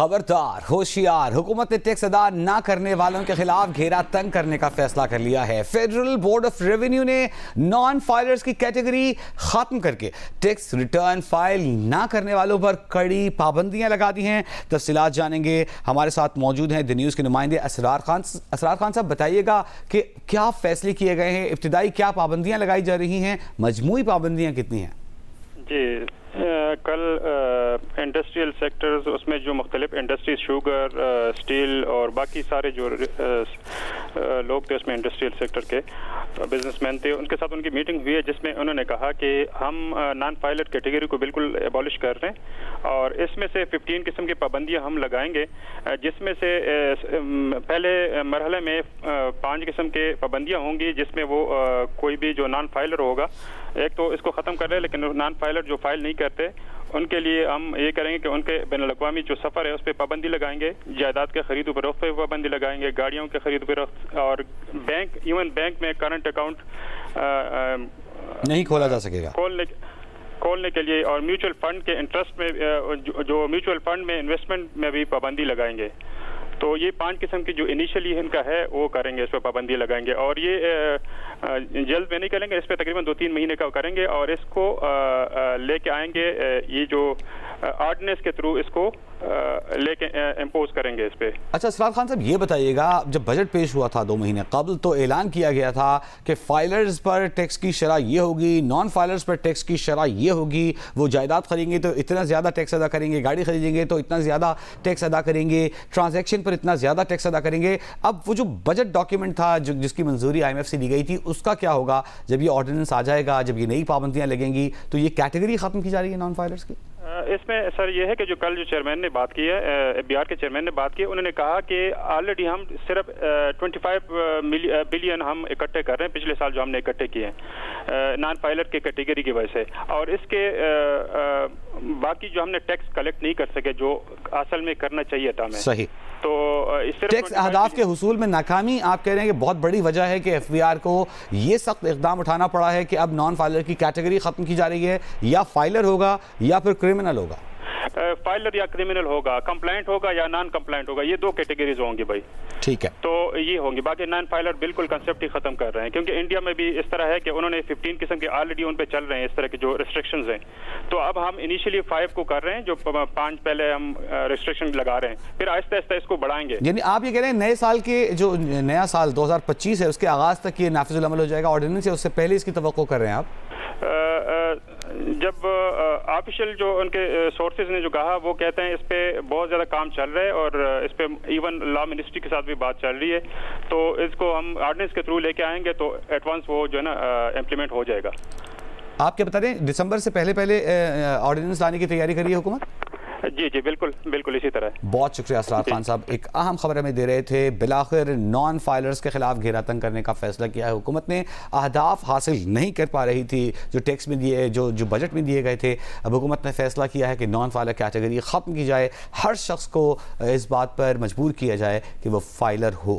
خبردار ہوشیار، حکومت نے ٹیکس ادا نہ کرنے والوں کے خلاف گھیرا تنگ کرنے کا فیصلہ کر لیا ہے۔ فیڈرل بورڈ آف ریونیو نے نان فائلرز کی کیٹیگری ختم کر کے ٹیکس ریٹرن فائل نہ کرنے والوں پر کڑی پابندیاں لگا دی ہیں۔ تفصیلات جانیں گے، ہمارے ساتھ موجود ہیں دی نیوز کے نمائندے اسرار خان۔ اسرار خان صاحب، بتائیے گا کہ کیا فیصلے کیے گئے ہیں، ابتدائی کیا پابندیاں لگائی جا رہی ہیں، مجموعی پابندیاں کتنی ہیں؟ جی، کل انڈسٹریل سیکٹرز، اس میں جو مختلف انڈسٹریز، شوگر، اسٹیل اور باقی سارے جو لوگ تھے اس میں انڈسٹریل سیکٹر کے بزنس مین تھے، ان کے ساتھ ان کی میٹنگ ہوئی ہے جس میں انہوں نے کہا کہ ہم نان فائلر کیٹیگری کو بالکل ایبالش کر رہے ہیں اور اس میں سے 15 قسم کی پابندیاں ہم لگائیں گے، جس میں سے پہلے مرحلے میں 5 قسم کے پابندیاں ہوں گی، جس میں وہ کوئی بھی جو نان فائلر ہوگا، ایک تو اس کو ختم کر رہے ہیں، لیکن نان فائلر جو فائل نہیں کرتے ان کے لیے ہم یہ کریں گے کہ ان کے بین الاقوامی جو سفر ہے اس پہ پابندی لگائیں گے، جائیداد کے خرید و فروخت پہ پابندی لگائیں گے، گاڑیوں کے خرید و فروخت، اور بینک، ایون بینک میں کرنٹ اکاؤنٹ نہیں کھولا جا سکے گا کھولنے کے لیے، اور میوچل فنڈ کے انٹرسٹ میں جو میوچل فنڈ میں انویسٹمنٹ میں بھی پابندی لگائیں گے۔ تو یہ 5 قسم کی جو انیشلی ان کا ہے وہ کریں گے، اس پہ پابندی لگائیں گے، اور یہ جلد میں نہیں کریں گے، اس پہ تقریباً 2-3 مہینے کا کریں گے، اور اس کو لے کے آئیں گے، یہ جو آرڈیننس کے تھرو اس کو لے کے امپوز کریں گے اس پہ۔ اچھا اسرار خان صاحب، یہ بتائیے گا، جب بجٹ پیش ہوا تھا 2 مہینے قبل تو اعلان کیا گیا تھا کہ فائلرز پر ٹیکس کی شرح یہ ہوگی، نان فائلرز پر ٹیکس کی شرح یہ ہوگی، وہ جائیداد خریدیں گے تو اتنا زیادہ ٹیکس ادا کریں گے، گاڑی خریدیں گے تو اتنا زیادہ ٹیکس ادا کریں گے، ٹرانزیکشن پر اتنا زیادہ ٹیکس ادا کریں گے۔ اب وہ جو بجٹ ڈاکیومنٹ تھا جس کی منظوری IMF سے دی گئی تھی، اس کا کیا ہوگا جب یہ آرڈیننس آ جائے گا، جب یہ نئی پابندیاں لگیں گی تو یہ کیٹیگری ختم کی جا رہی ہے نان فائلرز کی؟ اس میں سر یہ ہے کہ جو کل جو چیئرمین نے بات کی ہے، BR کے چیئرمین نے بات کی ہے، انہوں نے کہا کہ آلریڈی ہم صرف 25 بلین ہم اکٹھے کر رہے ہیں پچھلے سال جو ہم نے اکٹھے کیے ہیں نان فائلر کے کیٹیگری کی وجہ سے، اور اس کے باقی جو ہم نے ٹیکس کلیکٹ نہیں کر سکے جو اصل میں کرنا چاہیے تھا ہمیں۔ صحیح۔ تو ٹیکس اہداف کے حصول میں ناکامی آپ کہہ رہے ہیں کہ بہت بڑی وجہ ہے کہ FBR کو یہ سخت اقدام اٹھانا پڑا ہے کہ اب نان فائلر کی کیٹیگری ختم کی جا رہی ہے، یا فائلر ہوگا یا پھر کرمنل ہوگا؟ فائلر یا کرمنل ہوگا، کمپلائنٹ ہوگا یا نان کمپلائنٹ ہوگا، یہ 2 کیٹیگریز ہوں گی بھائی۔ ٹھیک ہے، تو یہ ہوں گی، باقی نان فائلر بالکل کنسیپٹ ہی ختم کر رہے ہیں، کیونکہ انڈیا میں بھی اس طرح ہے کہ انہوں نے 15 قسم کے آلریڈی ان پہ چل رہے ہیں اس طرح کے جو ریسٹرکشنز ہیں، تو اب ہم انیشلی 5 کو کر رہے ہیں، جو 5 پہلے ہم ریسٹرکشن لگا رہے ہیں، پھر آہستہ آہستہ اس کو بڑھائیں گے۔ یعنی آپ یہ کہہ رہے ہیں نئے سال کے جو نیا سال 2025 ہے اس کے آغاز تک یہ نافذ العمل ہو جائے گا آرڈیننس، ہے اس سے پہلے اس کی توقع کر رہے ہیں آپ؟ جب آفیشیل جو ان کے سورسز نے جو کہا، وہ کہتے ہیں اس پہ بہت زیادہ کام چل رہا ہے، اور اس پہ ایون لا منسٹری کے ساتھ بھی بات چل رہی ہے، تو اس کو ہم آرڈیننس کے تھرو لے کے آئیں گے تو ایڈوانس وہ جو ہے نا امپلیمنٹ ہو جائے گا۔ آپ کیا بتا رہے ہیں، دسمبر سے پہلے آرڈیننس لانے کی تیاری کر رہی ہے حکومت؟ جی بالکل اسی طرح۔ بہت شکریہ اسرار خان صاحب، ایک اہم خبر ہمیں دے رہے تھے۔ بالآخر نان فائلرز کے خلاف گھیرا تنگ کرنے کا فیصلہ کیا ہے حکومت نے، اہداف حاصل نہیں کر پا رہی تھی جو ٹیکس میں دیے، جو بجٹ میں دیے گئے تھے، اب حکومت نے فیصلہ کیا ہے کہ نان فائلر کیٹیگری ختم کی جائے، ہر شخص کو اس بات پر مجبور کیا جائے کہ وہ فائلر ہو۔